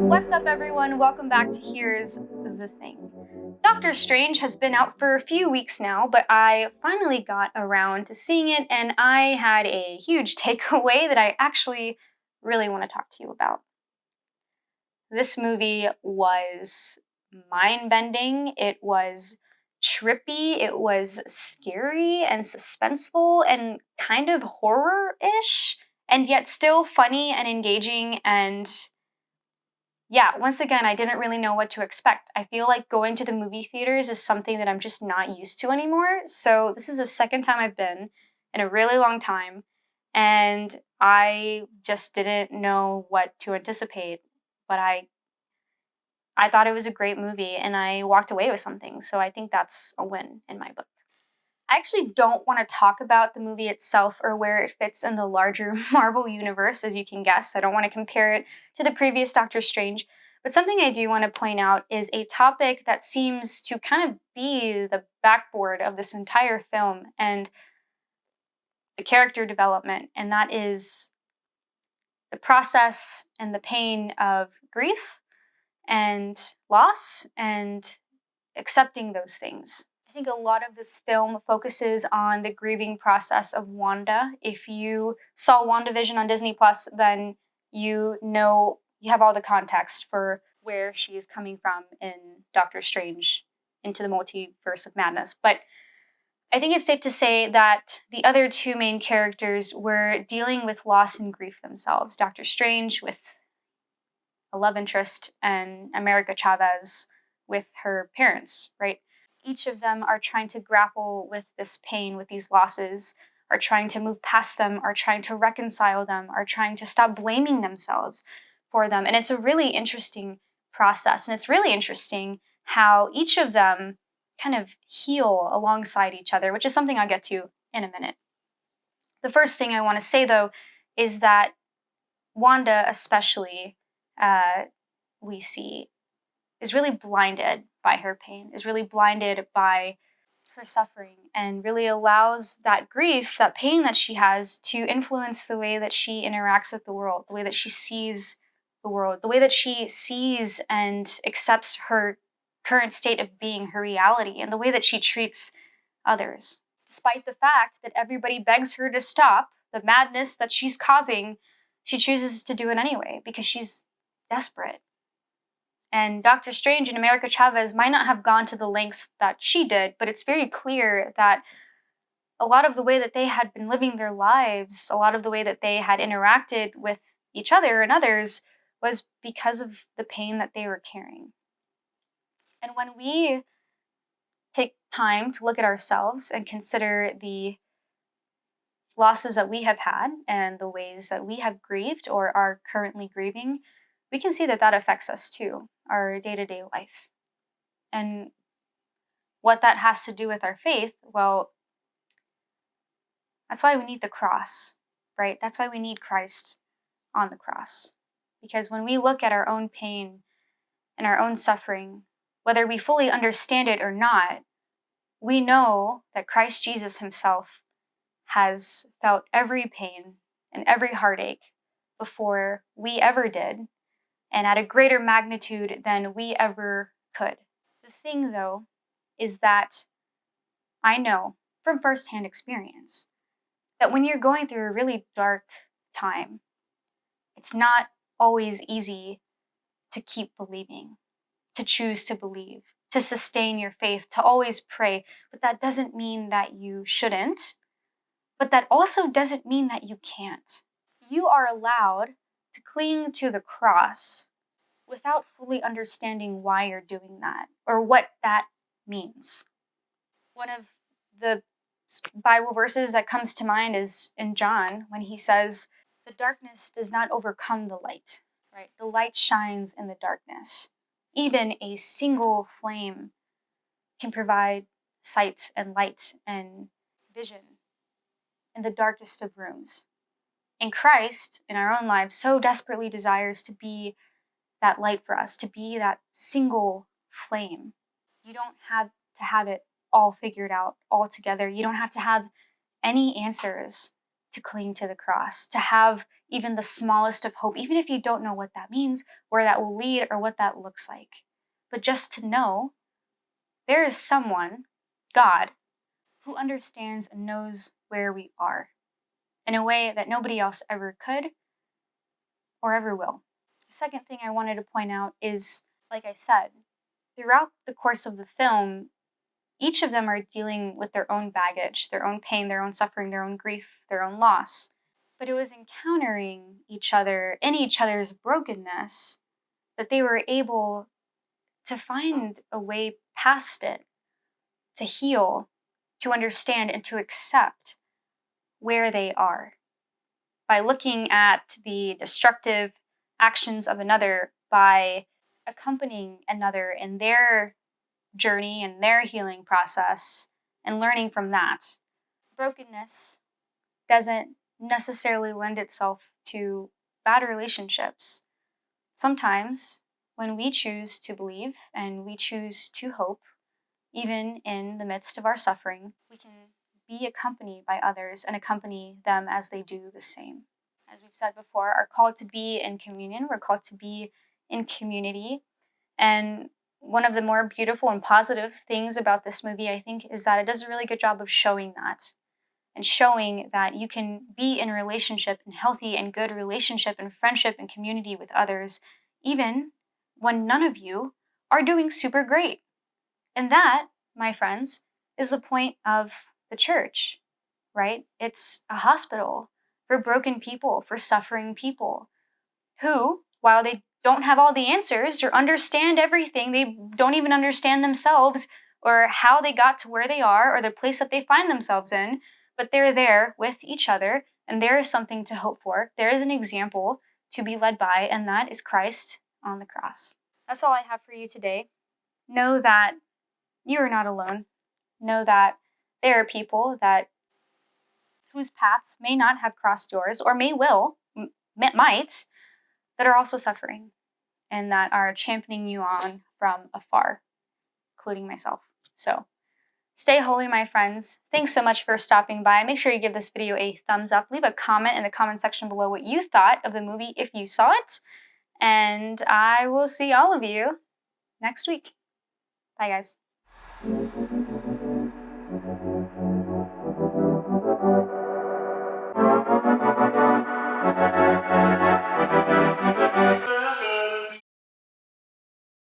What's up, everyone? Welcome back to Here's the Thing. Doctor Strange has been out for a few weeks now, but I finally got around to seeing it, and I had a huge takeaway that I actually really want to talk to you about. This movie was mind bending, it was trippy, it was scary and suspenseful and kind of horror ish, and yet still funny and engaging. And yeah, once again, I didn't really know what to expect. I feel like going to the movie theaters is something that I'm just not used to anymore. So this is the second time I've been in a really long time, and I just didn't know what to anticipate. But I thought it was a great movie and I walked away with something. So I think that's a win in my book. I actually don't want to talk about the movie itself or where it fits in the larger Marvel universe, as you can guess. I don't want to compare it to the previous Doctor Strange. But something I do want to point out is a topic that seems to kind of be the backboard of this entire film and the character development, and that is the process and the pain of grief and loss and accepting those things. I think a lot of this film focuses on the grieving process of Wanda. If you saw WandaVision on Disney Plus, then you know you have all the context for where she is coming from in Doctor Strange into the Multiverse of Madness. But I think it's safe to say that the other two main characters were dealing with loss and grief themselves. Doctor Strange with a love interest, and America Chavez with her parents, right? Each of them are trying to grapple with this pain, with these losses, are trying to move past them, are trying to reconcile them, are trying to stop blaming themselves for them. And it's a really interesting process. And it's really interesting how each of them kind of heal alongside each other, which is something I'll get to in a minute. The first thing I want to say, though, is that Wanda, especially, we see, is really blinded by her pain, is really blinded by her suffering, and really allows that grief, that pain that she has, to influence the way that she interacts with the world, the way that she sees the world, the way that she sees and accepts her current state of being, her reality, and the way that she treats others. Despite the fact that everybody begs her to stop the madness that she's causing, she chooses to do it anyway because she's desperate. And Doctor Strange and America Chavez might not have gone to the lengths that she did, but it's very clear that a lot of the way that they had been living their lives, a lot of the way that they had interacted with each other and others, was because of the pain that they were carrying. And when we take time to look at ourselves and consider the losses that we have had and the ways that we have grieved or are currently grieving, we can see that that affects us too, our day-to-day life. And what that has to do with our faith, well, that's why we need the cross, right? That's why we need Christ on the cross. Because when we look at our own pain and our own suffering, whether we fully understand it or not, we know that Christ Jesus himself has felt every pain and every heartache before we ever did, and at a greater magnitude than we ever could. The thing, though, is that I know from firsthand experience that when you're going through a really dark time, it's not always easy to keep believing, to choose to believe, to sustain your faith, to always pray. But that doesn't mean that you shouldn't, but that also doesn't mean that you can't. You are allowed to cling to the cross without fully understanding why you're doing that or what that means. One of the Bible verses that comes to mind is in John when he says, "The darkness does not overcome the light," right? The light shines in the darkness. Even a single flame can provide sight and light and vision in the darkest of rooms. And Christ, in our own lives, so desperately desires to be that light for us, to be that single flame. You don't have to have it all figured out all together. You don't have to have any answers to cling to the cross, to have even the smallest of hope, even if you don't know what that means, where that will lead, or what that looks like. But just to know there is someone, God, who understands and knows where we are in a way that nobody else ever could or ever will. The second thing I wanted to point out is, like I said, throughout the course of the film, each of them are dealing with their own baggage, their own pain, their own suffering, their own grief, their own loss. But it was encountering each other in each other's brokenness that they were able to find a way past it, to heal, to understand, and to accept where they are. By looking at the destructive actions of another, by accompanying another in their journey and their healing process and learning from that. Brokenness doesn't necessarily lend itself to bad relationships. Sometimes, when we choose to believe and we choose to hope, even in the midst of our suffering, we can be accompanied by others and accompany them as they do the same. As we've said before, are called to be in communion, we're called to be in community. And one of the more beautiful and positive things about this movie, I think, is that it does a really good job of showing that. And showing that you can be in relationship and healthy and good relationship and friendship and community with others, even when none of you are doing super great. And that, my friends, is the point of the church, right? It's a hospital for broken people, for suffering people who, while they don't have all the answers or understand everything, they don't even understand themselves or how they got to where they are or the place that they find themselves in, but they're there with each other, and there is something to hope for. There is an example to be led by, and that is Christ on the cross. That's all I have for you today. Know that you are not alone. Know that there are people whose paths may not have crossed yours, or might, that are also suffering, and that are championing you on from afar, including myself. So, stay holy, my friends. Thanks so much for stopping by. Make sure you give this video a thumbs up. Leave a comment in the comment section below what you thought of the movie if you saw it. And I will see all of you next week. Bye, guys.